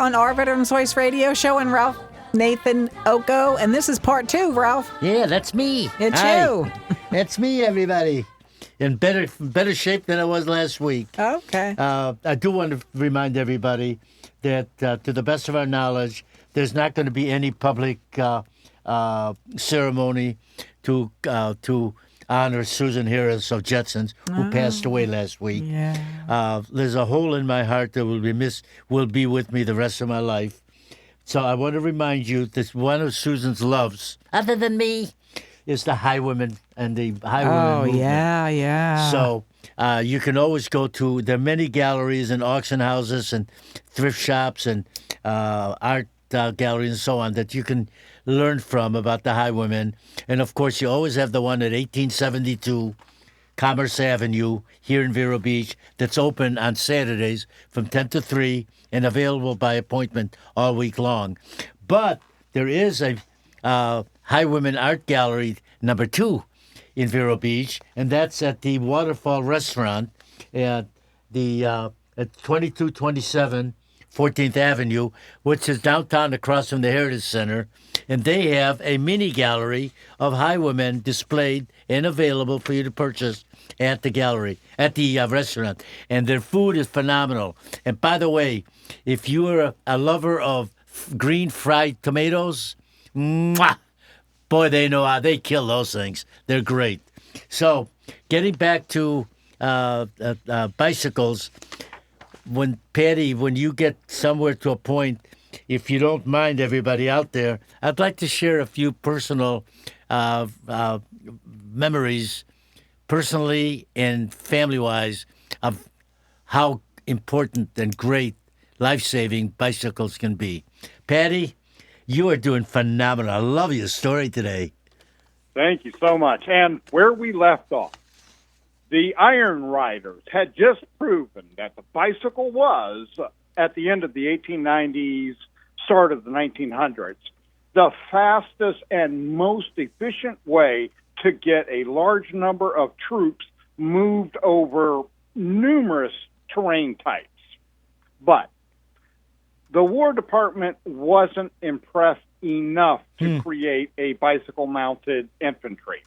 on our Veterans Voice Radio Show and Ralph Nathan Oko, and this is part 2, Ralph. Yeah, that's me. It's Hi. you. That's me, everybody. In better shape than I was last week. Okay. I do want to remind everybody that, to the best of our knowledge, there's not going to be any public ceremony to honor Susan Harris of Jetsons, who passed away last week. Yeah. There's a hole in my heart that will be with me the rest of my life. So I want to remind you that one of Susan's loves, other than me, is the highwaymen and the highwaymen movement. Yeah. So you can always go to, there are many galleries and auction houses and thrift shops and art galleries and so on that you can learn from about the highwaymen. And, of course, you always have the one at 1872 Commerce Avenue here in Vero Beach that's open on Saturdays from 10 to 3 and available by appointment all week long. But there is a Highwaymen Art Gallery number 2 in Vero Beach, and that's at the Waterfall Restaurant at 2227 14th Avenue, which is downtown across from the Heritage Center. And they have a mini gallery of highwaymen displayed and available for you to purchase at the gallery, at the restaurant. And their food is phenomenal. And by the way, if you are a lover of green fried tomatoes, mwah, boy, they know how they kill those things. They're great. So, getting back to bicycles, Patty, when you get somewhere to a point, if you don't mind, everybody out there, I'd like to share a few personal memories, personally and family-wise, of how important and great life-saving bicycles can be. Patty, you are doing phenomenal. I love your story today. Thank you so much. And where we left off, the Iron Riders had just proven that the bicycle was, at the end of the 1890s, start of the 1900s, the fastest and most efficient way to get a large number of troops moved over numerous terrain types. But the War Department wasn't impressed enough to create a bicycle-mounted infantry.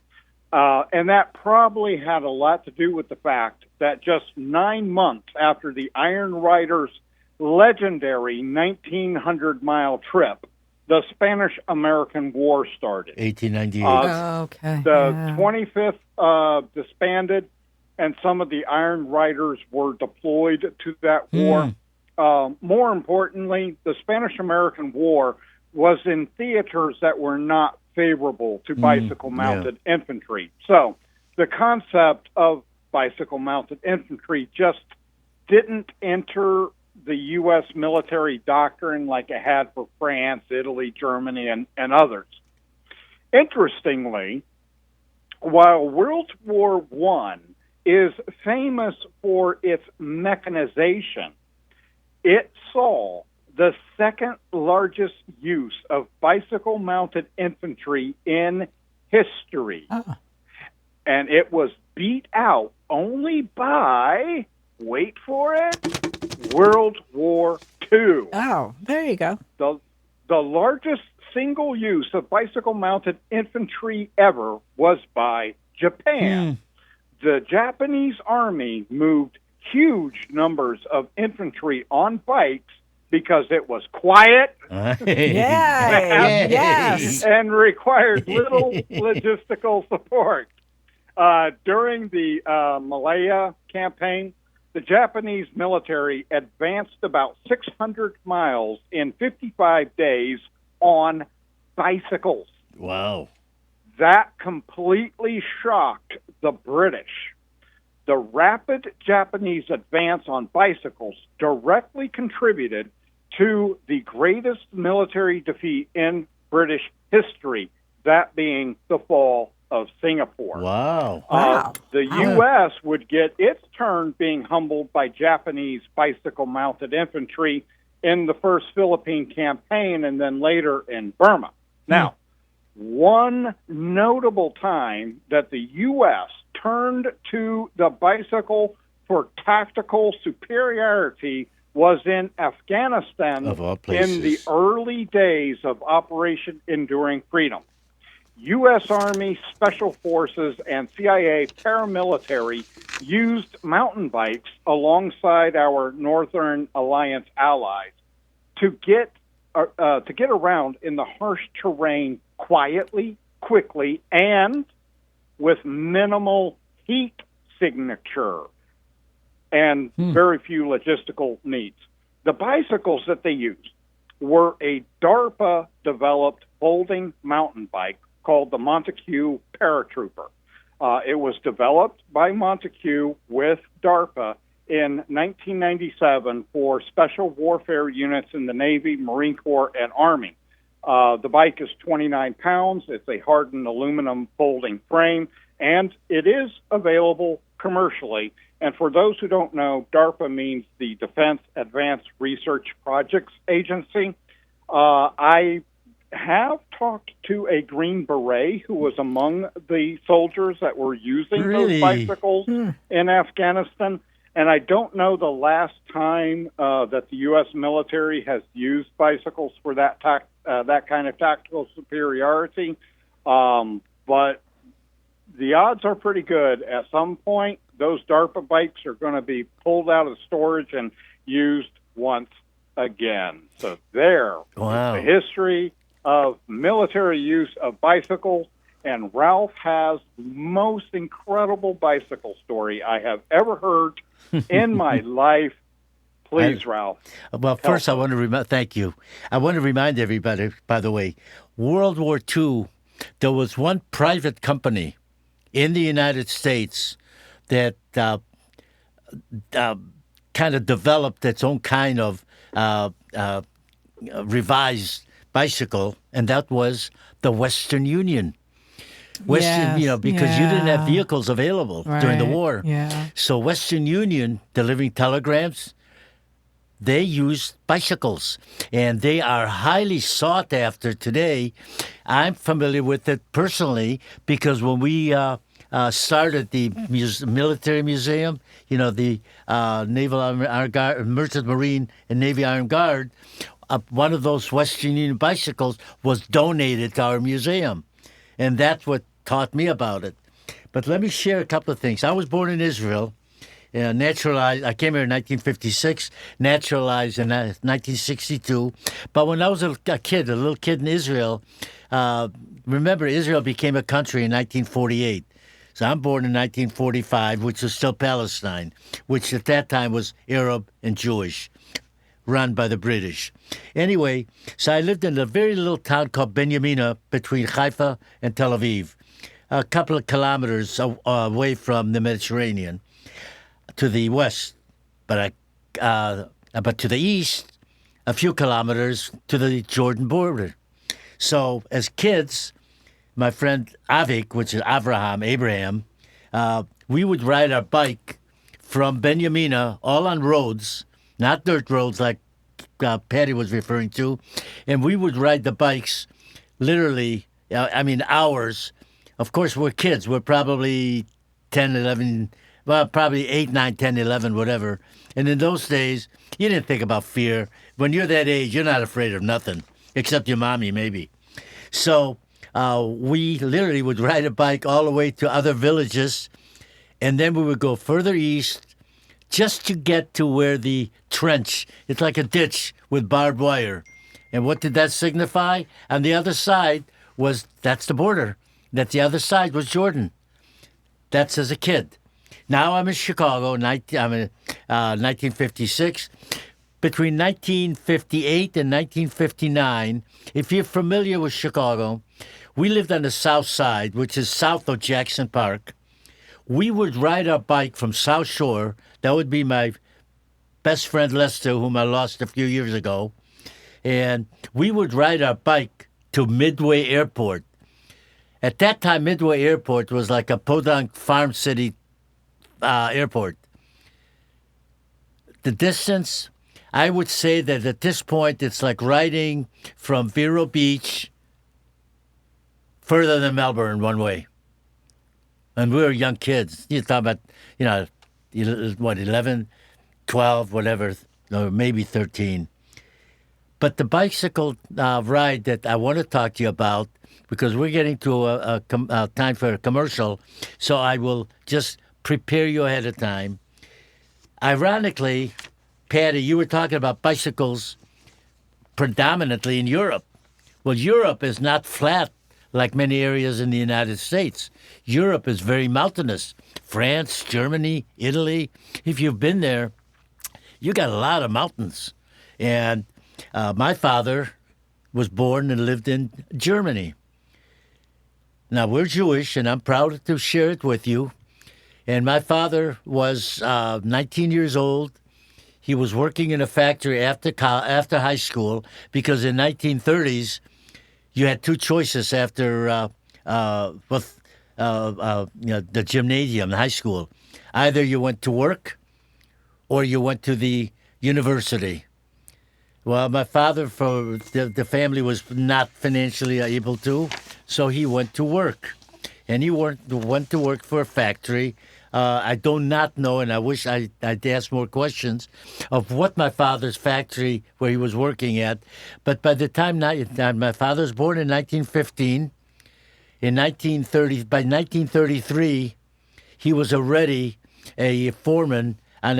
And that probably had a lot to do with the fact that just 9 months after the Iron Riders' legendary 1,900-mile trip, the Spanish-American War started. 1898. The 25th disbanded, and some of the Iron Riders were deployed to that war. More importantly, the Spanish-American War was in theaters that were not favorable to bicycle-mounted infantry. So the concept of bicycle-mounted infantry just didn't enter the U.S. military doctrine like it had for France, Italy, Germany, and others. Interestingly, while World War I is famous for its mechanization, it saw the second largest use of bicycle-mounted infantry in history. And it was beat out only by, wait for it, World War II. Oh, there you go. The largest single use of bicycle-mounted infantry ever was by Japan. The Japanese army moved huge numbers of infantry on bikes because it was quiet Yes. and required little logistical support. During the Malaya campaign, the Japanese military advanced about 600 miles in 55 days on bicycles. Wow. That completely shocked the British. The rapid Japanese advance on bicycles directly contributed to the greatest military defeat in British history, that being the fall of Singapore. Wow. The U.S. would get its turn being humbled by Japanese bicycle-mounted infantry in the first Philippine campaign and then later in Burma. Now, one notable time that the U.S. turned to the bicycle for tactical superiority was in Afghanistan Of all in the places. early days of Operation Enduring Freedom. U.S. Army Special Forces and CIA paramilitary used mountain bikes alongside our Northern Alliance allies to get around in the harsh terrain quietly, quickly, and with minimal heat signature and very few logistical needs. The bicycles that they used were a DARPA-developed folding mountain bike called the Montague Paratrooper. It was developed by Montague with DARPA in 1997 for special warfare units in the Navy, Marine Corps, and Army. The bike is 29 pounds. It's a hardened aluminum folding frame, and it is available commercially. And for those who don't know, DARPA means the Defense Advanced Research Projects Agency. I have talked to a Green Beret who was among the soldiers that were using Really? those bicycles in Afghanistan. And I don't know the last time that the U.S. military has used bicycles for that kind of tactical superiority. But the odds are pretty good. At some point, those DARPA bikes are going to be pulled out of storage and used once again. So there is Wow. the history of military use of bicycles. And Ralph has the most incredible bicycle story I have ever heard in my life. Please, Ralph. Well, first, I want to thank you. I want to remind everybody, by the way, World War II, there was one private company in the United States that kind of developed its own kind of revised bicycle, and that was the Western Union. Because you didn't have vehicles available during the war. Yeah. So Western Union, delivering telegrams, they used bicycles, and they are highly sought after today. I'm familiar with it personally because when we started the military museum, the Naval Iron Guard, Merchant Marine and Navy Iron Guard, one of those Western Union bicycles was donated to our museum. And that's what taught me about it. But let me share a couple of things. I was born in Israel, naturalized. I came here in 1956, naturalized in 1962. But when I was a little kid in Israel, remember, Israel became a country in 1948. So I'm born in 1945, which was still Palestine, which at that time was Arab and Jewish, run by the British. Anyway, so I lived in a very little town called Benyamina between Haifa and Tel Aviv, a couple of kilometers away from the Mediterranean to the west, but to the east, a few kilometers to the Jordan border. So as kids, my friend Avik, which is Abraham, we would ride our bike from Benyamina, all on roads, not dirt roads like Patty was referring to, and we would ride the bikes literally, hours. Of course, we're kids. We're probably 10, 11, well, probably 8, 9, 10, 11, whatever. And in those days, you didn't think about fear. When you're that age, you're not afraid of nothing, except your mommy, maybe. So we literally would ride a bike all the way to other villages, and then we would go further east just to get to where the trench, it's like a ditch with barbed wire. And what did that signify? On the other side that's the border. That the other side was Jordan. That's as a kid. Now I'm in Chicago, I'm in 1956. Between 1958 and 1959, if you're familiar with Chicago, we lived on the south side, which is south of Jackson Park. We would ride our bike from South Shore. That would be my best friend Lester, whom I lost a few years ago. And we would ride our bike to Midway Airport. At that time, Midway Airport was like a podunk farm city airport. The distance, I would say that at this point, it's like riding from Vero Beach further than Melbourne one way. And we were young kids. You're talking about, 11, 12, whatever, or maybe 13. But the bicycle ride that I want to talk to you about, because we're getting to a time for a commercial, so I will just prepare you ahead of time. Ironically, Patty, you were talking about bicycles predominantly in Europe. Well, Europe is not flat like many areas in the United States. Europe is very mountainous. France, Germany, Italy. If you've been there, you got a lot of mountains. And my father was born and lived in Germany. Now, we're Jewish, and I'm proud to share it with you. And my father was 19 years old. He was working in a factory after high school, because in 1930s, you had two choices after the gymnasium, high school. Either you went to work or you went to the university. Well, my father, for the family, was not financially able to, so he went to work. And he went to work for a factory. I do not know, and I wish I'd asked more questions of what my father's factory where he was working at. But by the time my father was born in 1915, by 1933, he was already a foreman on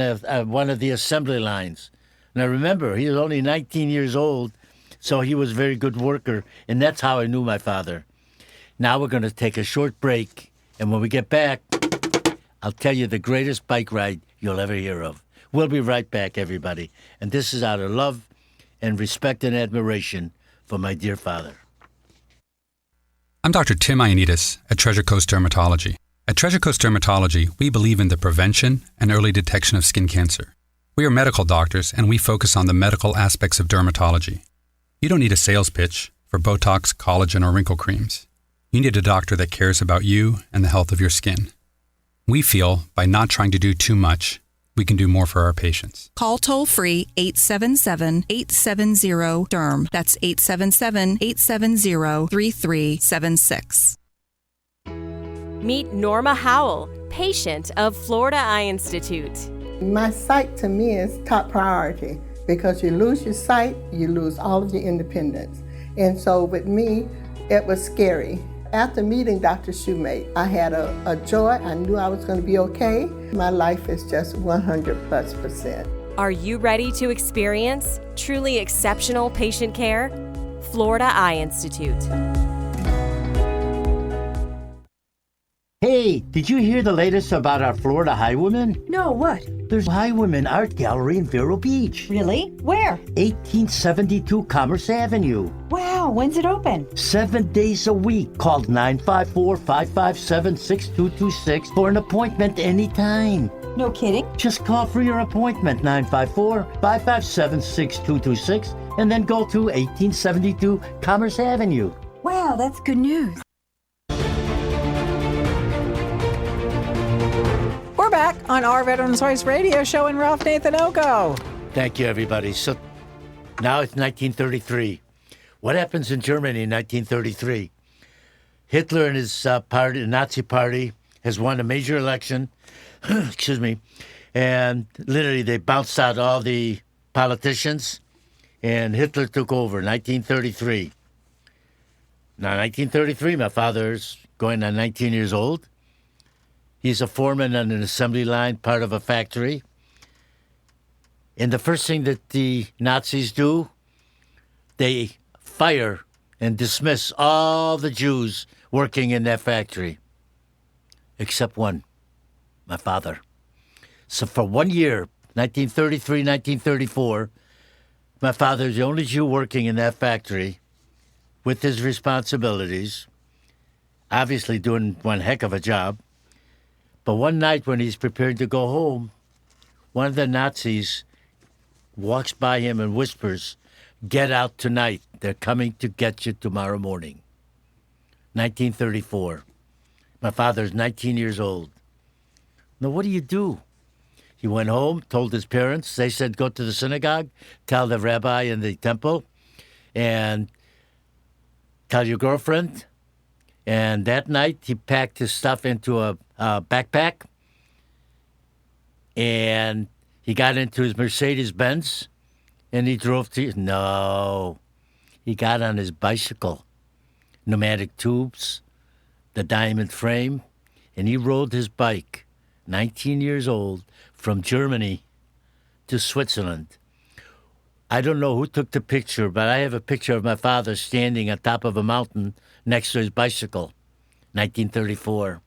one of the assembly lines. Now remember, he was only 19 years old, so he was a very good worker, and that's how I knew my father. Now we're going to take a short break, and when we get back, I'll tell you the greatest bike ride you'll ever hear of. We'll be right back, everybody. And this is out of love and respect and admiration for my dear father. I'm Dr. Tim Ioannidis at Treasure Coast Dermatology. At Treasure Coast Dermatology, we believe in the prevention and early detection of skin cancer. We are medical doctors, and we focus on the medical aspects of dermatology. You don't need a sales pitch for Botox, collagen, or wrinkle creams. You need a doctor that cares about you and the health of your skin. We feel by not trying to do too much, we can do more for our patients. Call toll-free 877-870-DERM. That's 877-870-3376. Meet Norma Howell, patient of Florida Eye Institute. My sight to me is top priority, because you lose your sight, you lose all of your independence. And so with me, it was scary. After meeting Dr. Shoemate, I had a joy. I knew I was going to be okay. My life is just 100+%. Are you ready to experience truly exceptional patient care? Florida Eye Institute. Hey, did you hear the latest about our Florida Highwomen? No, what? There's a Highwomen Art Gallery in Vero Beach. Really? Where? 1872 Commerce Avenue. Wow, when's it open? 7 days a week. Call 954-557-6226 for an appointment anytime. No kidding? Just call for your appointment, 954-557-6226, and then go to 1872 Commerce Avenue. Wow, that's good news. We're back on our Veterans Voice radio show and Ralph Nathan Oko. Thank you, everybody. So now it's 1933. What happens in Germany in 1933? Hitler and his party, the Nazi Party, has won a major election. Excuse me. And literally they bounced out all the politicians, and Hitler took over, 1933. Now, 1933, my father's going on 19 years old. He's a foreman on an assembly line, part of a factory. And the first thing that the Nazis do, they fire and dismiss all the Jews working in that factory, except one, my father. So for 1 year, 1933, 1934, my father's the only Jew working in that factory with his responsibilities, obviously doing one heck of a job. But one night when he's preparing to go home, one of the Nazis walks by him and whispers, "Get out tonight. They're coming to get you tomorrow morning." 1934. My father's 19 years old. Now, what do you do? He went home, told his parents. They said, go to the synagogue, tell the rabbi in the temple, and tell your girlfriend. And that night, he packed his stuff into a backpack, and He got into his Mercedes-Benz and he drove to... No. He got on his bicycle, pneumatic tubes, the diamond frame, and he rode his bike, 19 years old, from Germany to Switzerland. I don't know who took the picture, but I have a picture of my father standing on top of a mountain next to his bicycle, 1934.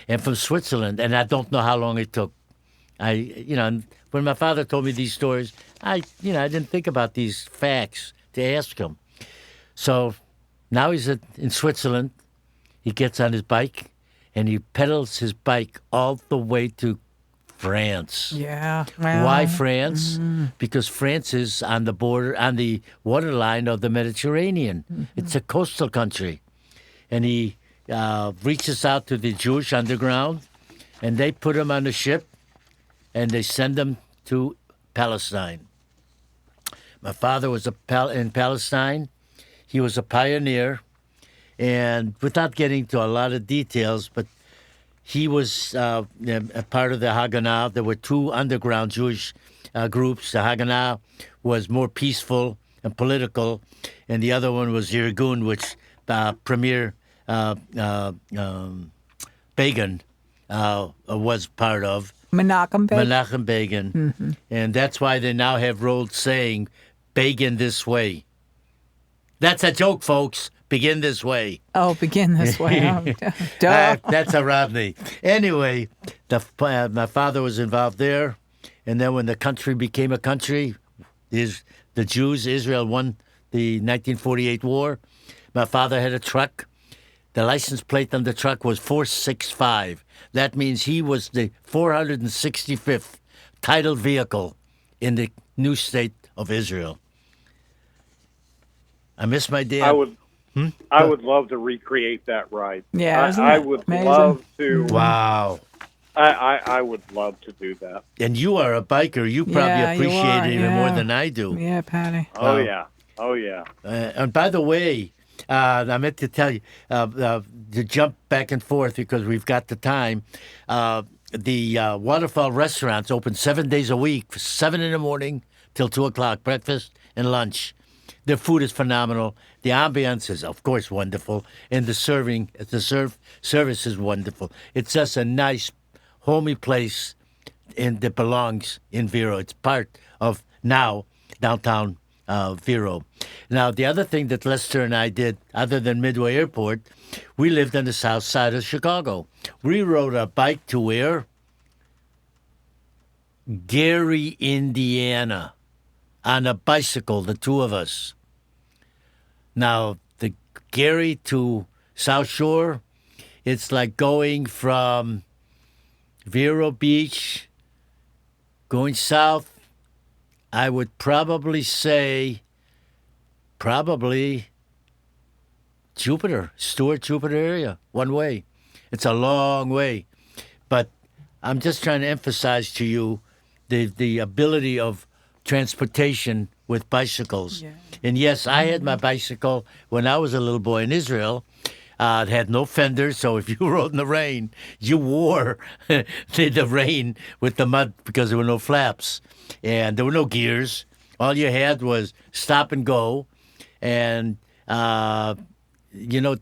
And from Switzerland, and I don't know how long it took. When my father told me these stories, I didn't think about these facts to ask him. So now he's in Switzerland. He gets on his bike, and he pedals his bike all the way to France. Yeah. Well, Why France? Because France is on the border, on the waterline of the Mediterranean. It's a coastal country. And he reaches out to the Jewish underground, and they put him on a ship, and they send him to Palestine. My father was in Palestine. He was a pioneer. And without getting to a lot of details, but he was a part of the Haganah. There were two underground Jewish groups. The Haganah was more peaceful and political, and the other one was Irgun, which Premier Begin was part of. Menachem Begin. Begin. And that's why they now have road saying, Begin this way. That's a joke, folks. Begin this way. Oh, begin this way. Oh, duh. That's a Rodney. Anyway, my father was involved there. And then when the country became a country, the Jews, Israel won the 1948 war. My father had a truck. The license plate on the truck was 465. That means he was the 465th titled vehicle in the new state of Israel. I miss my dad. I would love to recreate that ride. Yeah, I would love to. Wow. I would love to do that. And you are a biker. You probably appreciate it even more than I do. Yeah, Patty. Oh, yeah. Oh, yeah. And by the way, I meant to tell you, to jump back and forth because we've got the time. The Waterfall restaurants open 7 days a week, 7 in the morning till 2 o'clock, breakfast and lunch. Their food is phenomenal. The ambiance is, of course, wonderful. And the service is wonderful. It's just a nice, homey place that belongs in Vero. It's part of now downtown Vero. Now, the other thing that Lester and I did, other than Midway Airport, we lived on the south side of Chicago. We rode a bike to where? Gary, Indiana, on a bicycle, the two of us. Now, the Gary to South Shore, it's like going from Vero Beach, going south, I would probably say, Jupiter, Stewart, Jupiter area, one way. It's a long way. But I'm just trying to emphasize to you the ability of transportation with bicycles. Yeah. And yes, I had my bicycle when I was a little boy in Israel. It had no fenders, so if you rode in the rain, you wore the rain with the mud because there were no flaps. And there were no gears. All you had was stop and go. And, the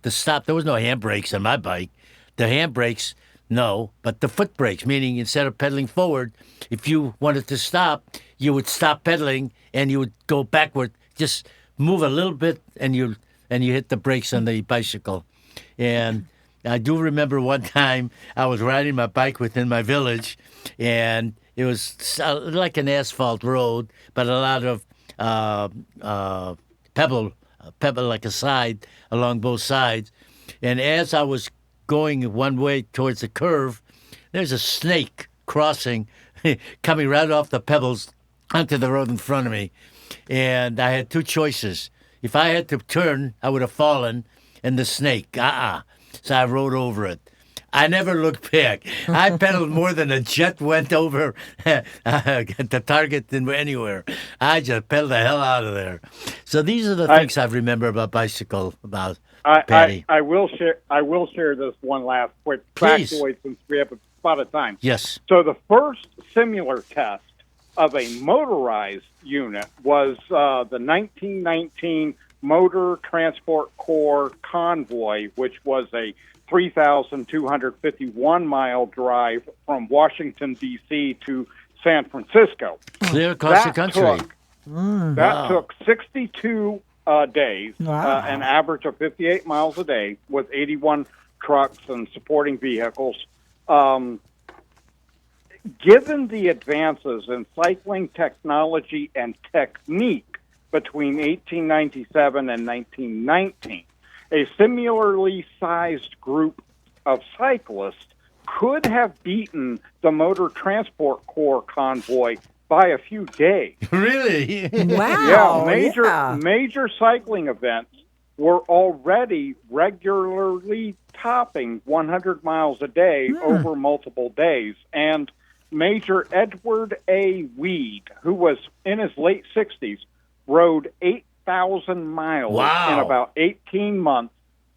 stop, there was no handbrakes on my bike. The handbrakes, no, but the foot brakes, meaning instead of pedaling forward, if you wanted to stop, you would stop pedaling and you would go backward, just move a little bit and you hit the brakes on the bicycle. And I do remember one time I was riding my bike within my village and it was like an asphalt road, but a lot of pebble like a side along both sides. And as I was going one way towards the curve, there's a snake crossing, coming right off the pebbles onto the road in front of me. And I had two choices. If I had to turn, I would have fallen, and the snake, So I rode over it. I never looked back. I pedaled more than a jet went over the target than anywhere. I just pedaled the hell out of there. So these are the things I remember about bicycle, about Patty. I will share this one last quick factoid since we have a spot of time. Yes. So the first similar test of a motorized unit was the 1919 Motor Transport Corps Convoy, which was a 3,251-mile drive from Washington, D.C. to San Francisco. Clear across the country. That took 62 days, an average of 58 miles a day, with 81 trucks and supporting vehicles. Given the advances in cycling technology and technique between 1897 and 1919, a similarly sized group of cyclists could have beaten the Motor Transport Corps convoy by a few days. Really? Wow. Major cycling events were already regularly topping 100 miles a day over multiple days. And Major Edward A. Weed, who was in his late 60s, rode 8,000 miles in about 18 months.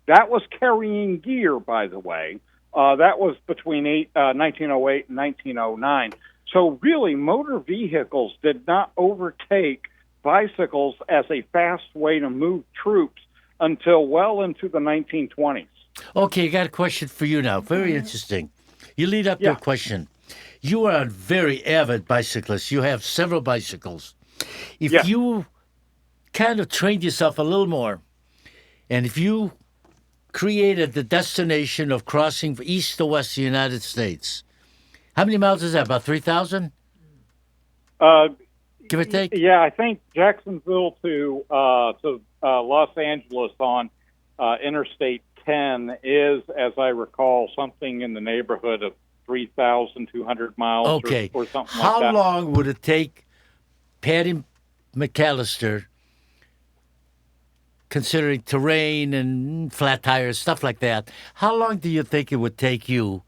That was carrying gear, by the way. That was between 1908 and 1909. So really, motor vehicles did not overtake bicycles as a fast way to move troops until well into the 1920s. Okay, I got a question for you now. Very interesting. You lead up to a question. You are a very avid bicyclist. You have several bicycles. If you kind of trained yourself a little more, and if you created the destination of crossing from east to west of the United States, how many miles is that? About 3,000? Give or take? Yeah, I think Jacksonville to Los Angeles on Interstate 10 is, as I recall, something in the neighborhood of 3,200 miles or something like that. How long would it take Patty McAllister, considering terrain and flat tires, stuff like that, how long do you think it would take you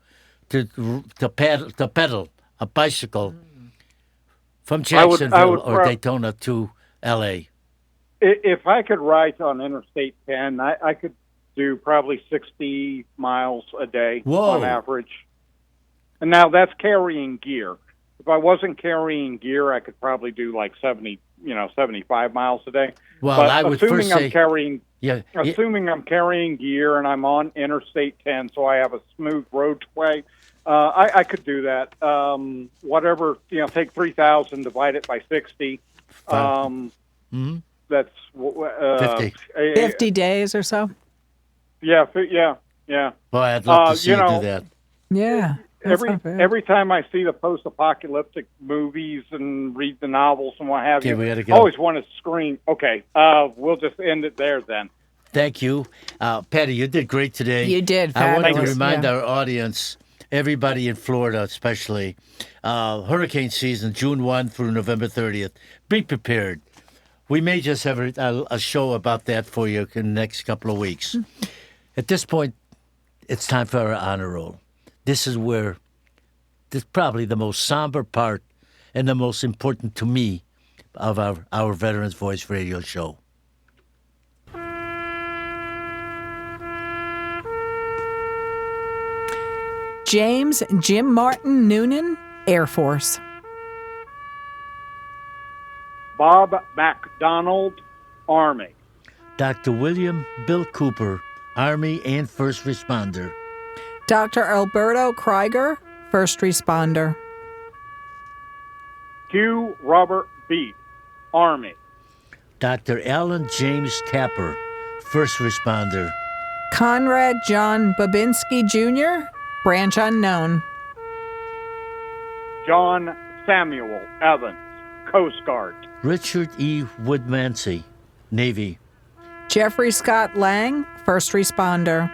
to pedal a bicycle from Jacksonville or Daytona to L.A.? If I could ride on Interstate 10, I could do probably 60 miles a day on average. And now that's carrying gear. If I wasn't carrying gear, I could probably do like 75 miles a day. Well, but I would first say, assuming I'm carrying gear and I'm on Interstate 10, so I have a smooth roadway, I could do that. Whatever, take 3,000, divide it by 60. That's 50. 50 days or so. Yeah. Boy, I'd love to see you do that. Yeah. Every time I see the post-apocalyptic movies and read the novels and what have you, we gotta go. I always want to scream, okay, we'll just end it there then. Thank you. Patty, you did great today. You did. I want to Fabulous. remind our audience, everybody in Florida especially, hurricane season, June 1 through November 30th. Be prepared. We may just have a show about that for you in the next couple of weeks. At this point, it's time for our honor roll. This is where, this is probably the most somber part and the most important to me of our Veterans Voice radio show. James Jim Martin Noonan, Air Force. Bob MacDonald, Army. Dr. William Bill Cooper, Army and First Responder. Dr. Alberto Krieger, First Responder. Hugh Robert Beat, Army. Dr. Alan James Tapper, First Responder. Conrad John Babinski Jr., Branch Unknown. John Samuel Evans, Coast Guard. Richard E. Woodmansey, Navy. Jeffrey Scott Lang, First Responder.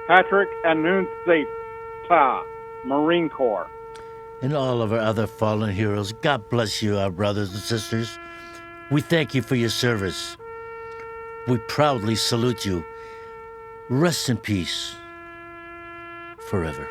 Patrick Annunziata, Marine Corps. And all of our other fallen heroes, God bless you, our brothers and sisters. We thank you for your service. We proudly salute you. Rest in peace forever.